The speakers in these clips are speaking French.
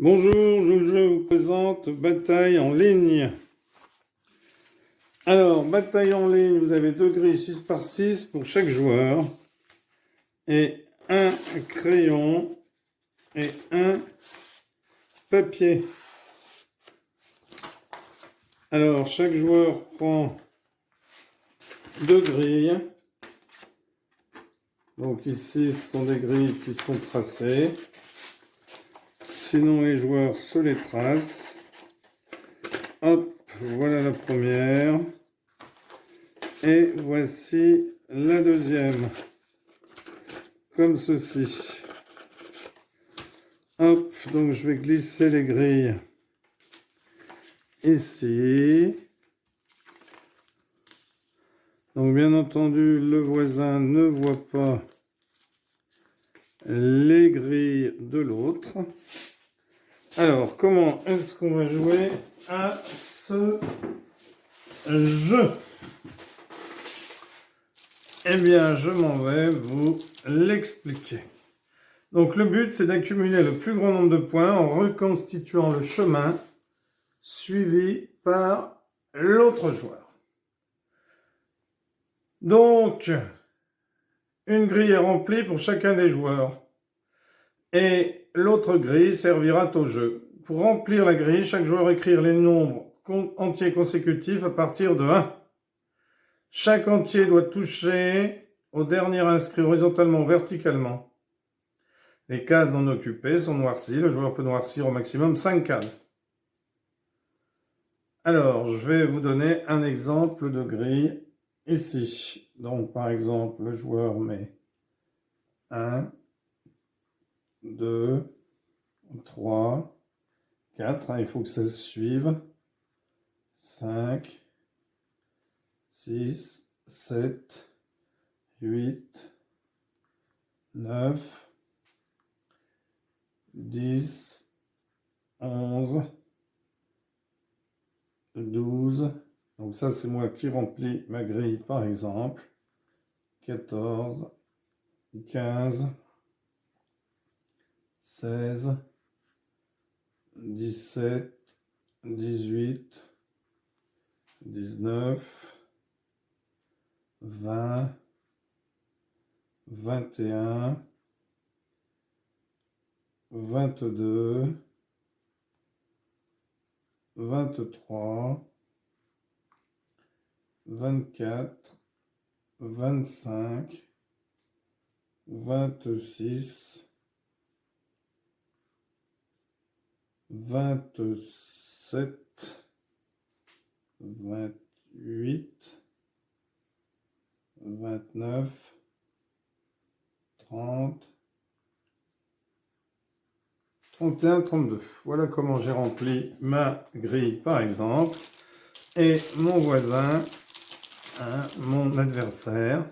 Bonjour, je vous présente Bataille en ligne. Alors, Bataille en ligne, vous avez deux grilles 6 par 6 pour chaque joueur. Et un crayon et un papier. Alors, chaque joueur prend deux grilles. Donc ici, ce sont des grilles qui sont tracées. Sinon, les joueurs se les tracent. Hop, voilà la première. Et voici la deuxième. Comme ceci. Hop, donc je vais glisser les grilles ici. Donc bien entendu, le voisin ne voit pas les grilles de l'autre. Alors, comment est-ce qu'on va jouer à ce jeu? Eh bien, je m'en vais vous l'expliquer. Donc, le but, c'est d'accumuler le plus grand nombre de points en reconstituant le chemin suivi par l'autre joueur. Donc, une grille est remplie pour chacun des joueurs. Et l'autre grille servira au jeu. Pour remplir la grille, chaque joueur écrire les nombres entiers consécutifs à partir de 1. Chaque entier doit toucher au dernier inscrit horizontalement ou verticalement. Les cases non occupées sont noircies. Le joueur peut noircir au maximum 5 cases. Alors, je vais vous donner un exemple de grille ici. Donc, par exemple, le joueur met 1, 2, 3, 4, il faut que ça se suive, 5, 6, 7, 8, 9, 10, 11, 12, donc ça c'est moi qui remplis ma grille par exemple, 14, 15, 16, 17, 18, 19, 20, 21, 22, 23, 24, 25, 26, 27, 28, 29, 30, 31, 32. Voilà comment j'ai rempli ma grille par exemple. Et mon voisin, mon adversaire,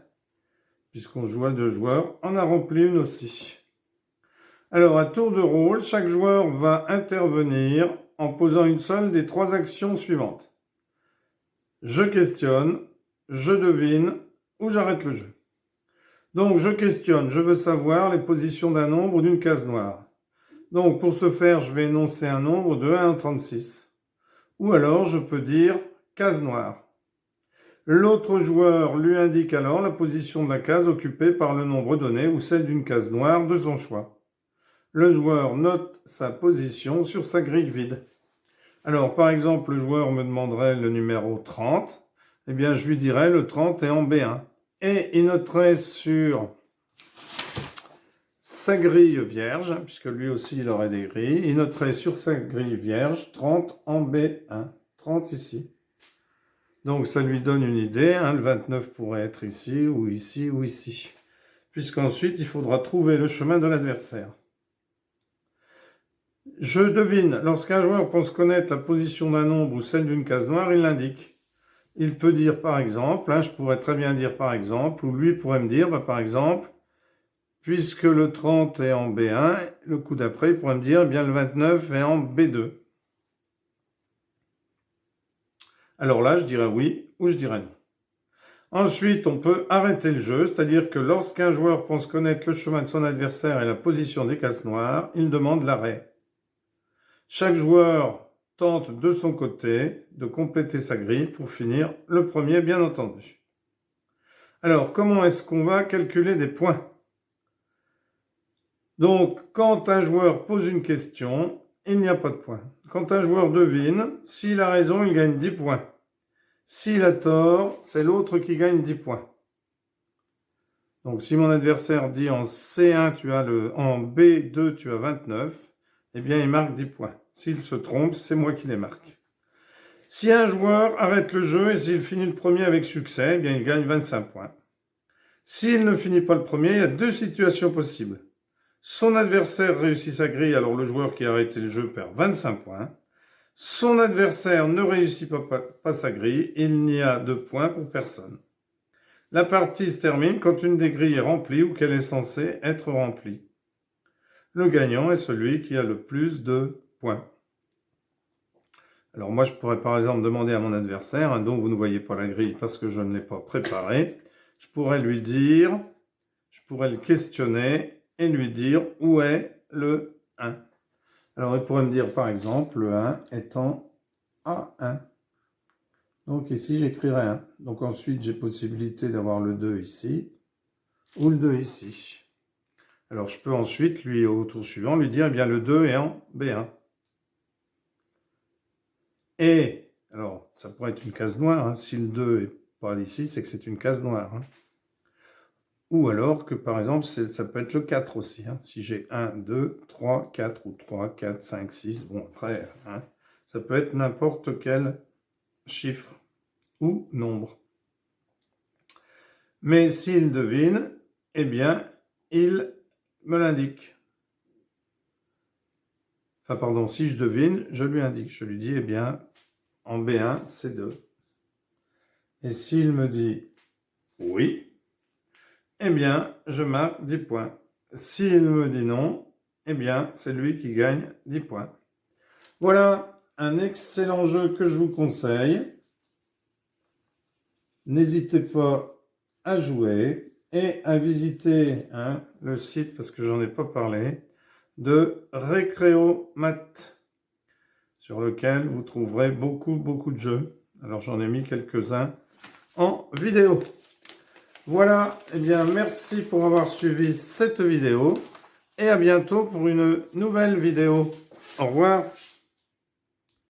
puisqu'on joue à deux joueurs, en a rempli une aussi. Alors, à tour de rôle, chaque joueur va intervenir en posant une seule des trois actions suivantes. Je questionne, je devine ou j'arrête le jeu. Donc, je questionne, je veux savoir les positions d'un nombre ou d'une case noire. Donc, pour ce faire, je vais énoncer un nombre de 1 à 36. Ou alors, je peux dire case noire. L'autre joueur lui indique alors la position de la case occupée par le nombre donné ou celle d'une case noire de son choix. Le joueur note sa position sur sa grille vide. Alors, par exemple, le joueur me demanderait le numéro 30. Eh bien, je lui dirais le 30 est en B1. Et il noterait sur sa grille vierge, puisque lui aussi il aurait des grilles, il noterait sur sa grille vierge 30 en B1. 30 ici. Donc, ça lui donne une idée. Le 29 pourrait être ici, ou ici, ou ici. Puisqu'ensuite, il faudra trouver le chemin de l'adversaire. Je devine, lorsqu'un joueur pense connaître la position d'un nombre ou celle d'une case noire, il l'indique. Il peut dire par exemple, je pourrais très bien dire par exemple, ou lui pourrait me dire par exemple, puisque le 30 est en B1, le coup d'après il pourrait me dire, bien le 29 est en B2. Alors là, je dirais oui ou je dirais non. Ensuite, on peut arrêter le jeu, c'est-à-dire que lorsqu'un joueur pense connaître le chemin de son adversaire et la position des cases noires, il demande l'arrêt. Chaque joueur tente de son côté de compléter sa grille pour finir le premier, bien entendu. Alors, comment est-ce qu'on va calculer des points? Donc, quand un joueur pose une question, il n'y a pas de points. Quand un joueur devine, s'il a raison, il gagne 10 points. S'il a tort, c'est l'autre qui gagne 10 points. Donc, si mon adversaire dit en C1, en B2, tu as 29, eh bien, il marque 10 points. S'il se trompe, c'est moi qui les marque. Si un joueur arrête le jeu et s'il finit le premier avec succès, eh bien, il gagne 25 points. S'il ne finit pas le premier, il y a deux situations possibles. Son adversaire réussit sa grille, alors le joueur qui a arrêté le jeu perd 25 points. Son adversaire ne réussit pas sa grille, il n'y a de points pour personne. La partie se termine quand une des grilles est remplie ou qu'elle est censée être remplie. Le gagnant est celui qui a le plus de points. Alors moi, je pourrais par exemple demander à mon adversaire, dont vous ne voyez pas la grille parce que je ne l'ai pas préparée, je pourrais lui dire, je pourrais le questionner et lui dire où est le 1. Alors il pourrait me dire par exemple le 1 étant A1. Donc ici j'écrirai 1. Donc ensuite j'ai possibilité d'avoir le 2 ici ou le 2 ici. Alors je peux ensuite lui au tour suivant lui dire eh bien le 2 est en B1. Et alors ça pourrait être une case noire, si le 2 est pas ici c'est que c'est une case noire. Ou alors que par exemple, ça peut être le 4 aussi. Si j'ai 1, 2, 3, 4 ou 3, 4, 5, 6. Bon, après, ça peut être n'importe quel chiffre ou nombre. Mais s'il devine, eh bien, il me l'indique. Enfin, pardon, si je devine, je lui indique. Je lui dis, eh bien, en B1, c'est 2. Et s'il me dit oui, eh bien, je marque 10 points. S'il me dit non, eh bien, c'est lui qui gagne 10 points. Voilà un excellent jeu que je vous conseille. N'hésitez pas à jouer et à visiter le site, parce que j'en ai pas parlé, de Recreomat, sur lequel vous trouverez beaucoup de jeux. Alors, j'en ai mis quelques-uns en vidéo. Voilà, eh bien merci pour avoir suivi cette vidéo et à bientôt pour une nouvelle vidéo. Au revoir.